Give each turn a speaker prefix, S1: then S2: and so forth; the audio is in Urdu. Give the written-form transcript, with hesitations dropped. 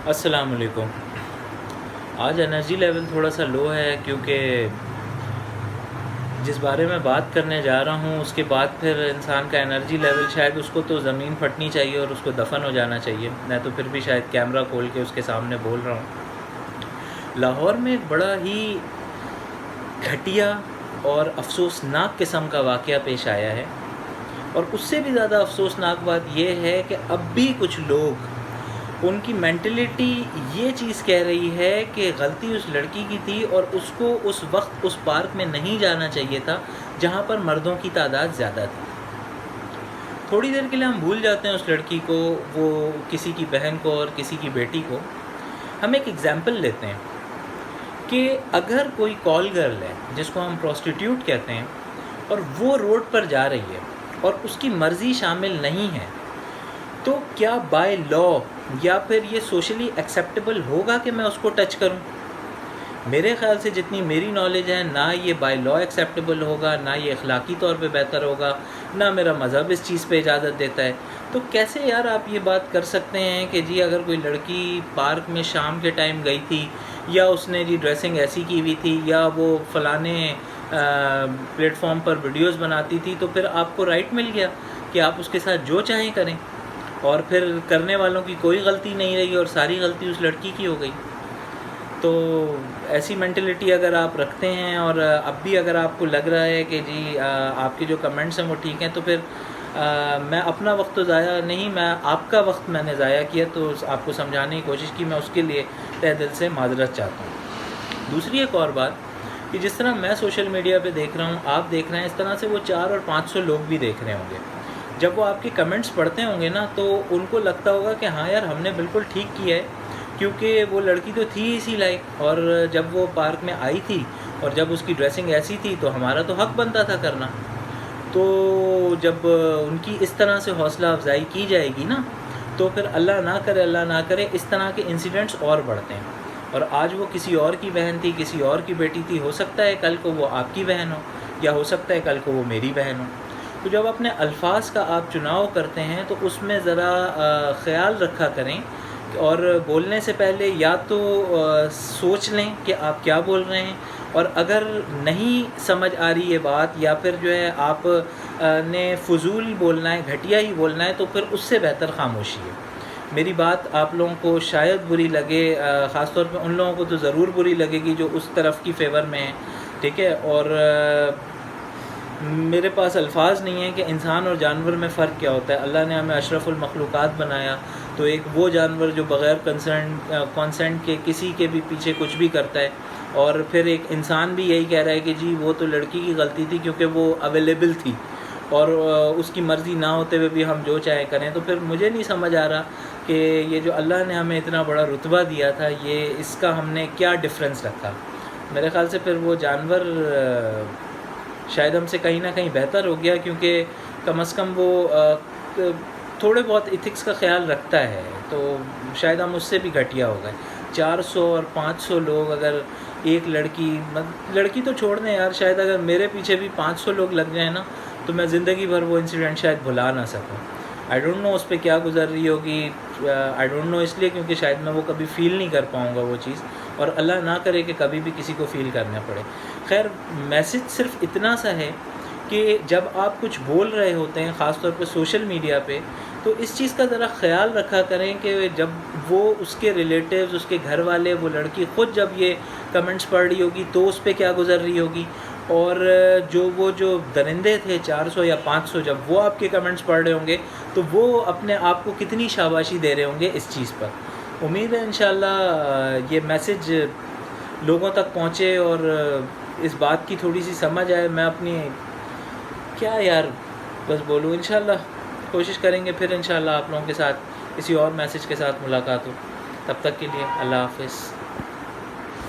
S1: السلام علیکم۔ آج انرجی لیول تھوڑا سا لو ہے کیونکہ جس بارے میں بات کرنے جا رہا ہوں اس کے بعد پھر انسان کا انرجی لیول شاید اس کو تو زمین پھٹنی چاہیے اور اس کو دفن ہو جانا چاہیے، میں تو پھر بھی شاید کیمرہ کھول کے اس کے سامنے بول رہا ہوں۔ لاہور میں ایک بڑا ہی گھٹیا اور افسوسناک قسم کا واقعہ پیش آیا ہے، اور اس سے بھی زیادہ افسوسناک بات یہ ہے کہ اب بھی کچھ لوگ، ان کی مینٹلٹی یہ چیز کہہ رہی ہے کہ غلطی اس لڑکی کی تھی اور اس کو اس وقت اس پارک میں نہیں جانا چاہیے تھا جہاں پر مردوں کی تعداد زیادہ تھی۔ تھوڑی دیر کے لیے ہم بھول جاتے ہیں اس لڑکی کو، وہ کسی کی بہن کو اور کسی کی بیٹی کو۔ ہم ایک ایگزامپل لیتے ہیں کہ اگر کوئی کال گرل ہے جس کو ہم پروسٹیٹیوٹ کہتے ہیں اور وہ روڈ پر جا رہی ہے اور اس کی مرضی شامل نہیں ہے، تو کیا بائی لا یا پھر یہ سوشلی ایکسیپٹیبل ہوگا کہ میں اس کو ٹچ کروں؟ میرے خیال سے جتنی میری نالج ہے، نہ یہ بائی لا ایکسیپٹیبل ہوگا، نہ یہ اخلاقی طور پہ بہتر ہوگا، نہ میرا مذہب اس چیز پہ اجازت دیتا ہے۔ تو کیسے یار آپ یہ بات کر سکتے ہیں کہ جی اگر کوئی لڑکی پارک میں شام کے ٹائم گئی تھی، یا اس نے جی ڈریسنگ ایسی کی ہوئی تھی، یا وہ فلانے پلیٹ فارم پر ویڈیوز بناتی تھی، تو پھر آپ کو رائٹ مل گیا کہ آپ اس کے ساتھ جو چاہیں کریں، اور پھر کرنے والوں کی کوئی غلطی نہیں رہی اور ساری غلطی اس لڑکی کی ہو گئی؟ تو ایسی مینٹلٹی اگر آپ رکھتے ہیں اور اب بھی اگر آپ کو لگ رہا ہے کہ جی آپ کے جو کمنٹس ہیں وہ ٹھیک ہیں، تو پھر میں اپنا وقت تو ضائع نہیں، میں آپ کا وقت میں نے ضائع کیا، تو آپ کو سمجھانے کی کوشش کی، میں اس کے لیے تہ دل سے معذرت چاہتا ہوں۔ دوسری ایک اور بات کہ جس طرح میں سوشل میڈیا پہ دیکھ رہا ہوں، آپ دیکھ رہے ہیں، اس طرح سے وہ 400 اور 500 لوگ بھی دیکھ رہے ہوں گے۔ جب وہ آپ کے کمنٹس پڑھتے ہوں گے نا، تو ان کو لگتا ہوگا کہ ہاں یار ہم نے بالکل ٹھیک کیا ہے، کیونکہ وہ لڑکی تو تھی اسی لائق، اور جب وہ پارک میں آئی تھی اور جب اس کی ڈریسنگ ایسی تھی تو ہمارا تو حق بنتا تھا کرنا۔ تو جب ان کی اس طرح سے حوصلہ افزائی کی جائے گی نا، تو پھر اللہ نہ کرے اس طرح کے انسیڈنٹس اور بڑھتے ہیں۔ اور آج وہ کسی اور کی بہن تھی، کسی اور کی بیٹی تھی، ہو سکتا ہے کل کو وہ آپ کی بہن ہو، یا ہو سکتا ہے کل کو وہ میری بہن ہو۔ تو جب اپنے الفاظ کا آپ چناؤ کرتے ہیں تو اس میں ذرا خیال رکھا کریں، اور بولنے سے پہلے یا تو سوچ لیں کہ آپ کیا بول رہے ہیں، اور اگر نہیں سمجھ آ رہی یہ بات، یا پھر جو ہے آپ نے فضول بولنا ہے، گھٹیا ہی بولنا ہے، تو پھر اس سے بہتر خاموشی ہے۔ میری بات آپ لوگوں کو شاید بری لگے، خاص طور پہ ان لوگوں کو تو ضرور بری لگے گی جو اس طرف کی فیور میں ہیں، ٹھیک ہے؟ اور میرے پاس الفاظ نہیں ہیں کہ انسان اور جانور میں فرق کیا ہوتا ہے۔ اللہ نے ہمیں اشرف المخلوقات بنایا، تو ایک وہ جانور جو بغیر کنسنٹ کے کسی کے بھی پیچھے کچھ بھی کرتا ہے، اور پھر ایک انسان بھی یہی کہہ رہا ہے کہ جی وہ تو لڑکی کی غلطی تھی کیونکہ وہ اویلیبل تھی، اور اس کی مرضی نہ ہوتے ہوئے بھی ہم جو چاہیں کریں۔ تو پھر مجھے نہیں سمجھ آ رہا کہ یہ جو اللہ نے ہمیں اتنا بڑا رتبہ دیا تھا، یہ اس کا ہم نے کیا ڈفرینس رکھا؟ میرے خیال سے پھر وہ جانور شاید ہم سے کہیں نہ کہیں بہتر ہو گیا، کیونکہ کم از کم وہ تھوڑے بہت ایتھکس کا خیال رکھتا ہے، تو شاید ہم اس سے بھی گھٹیا ہو گئے۔ 400 اور 500 لوگ، اگر ایک لڑکی تو چھوڑ دیں یار، شاید اگر میرے پیچھے بھی 500 لوگ لگ جائیں نا، تو میں زندگی بھر وہ انسیڈنٹ شاید بھلا نہ سکوں۔ آئی ڈونٹ نو اس پہ کیا گزر رہی ہوگی، آئی ڈونٹ نو اس لیے کیونکہ شاید میں وہ کبھی فیل نہیں کر پاؤں گا وہ چیز، اور اللہ نہ کرے کہ کبھی بھی کسی کو فیل کرنا پڑے۔ خیر، میسج صرف اتنا سا ہے کہ جب آپ کچھ بول رہے ہوتے ہیں، خاص طور پہ سوشل میڈیا پہ، تو اس چیز کا ذرا خیال رکھا کریں کہ جب وہ اس کے ریلیٹیوز، اس کے گھر والے، وہ لڑکی خود جب یہ کمنٹس پڑھ رہی ہوگی تو اس پہ کیا گزر رہی ہوگی، اور جو درندے تھے 400 یا 500، جب وہ آپ کے کمنٹس پڑھ رہے ہوں گے تو وہ اپنے آپ کو کتنی شاباشی دے رہے ہوں گے اس چیز پر۔ امید ہے انشاءاللہ یہ میسج لوگوں تک پہنچے اور اس بات کی تھوڑی سی سمجھ آئے۔ میں اپنی کیا یار بس بولوں، انشاءاللہ کوشش کریں گے پھر انشاءاللہ آپ لوگوں کے ساتھ کسی اور میسج کے ساتھ ملاقات ہو۔ تب تک کے لیے اللہ حافظ۔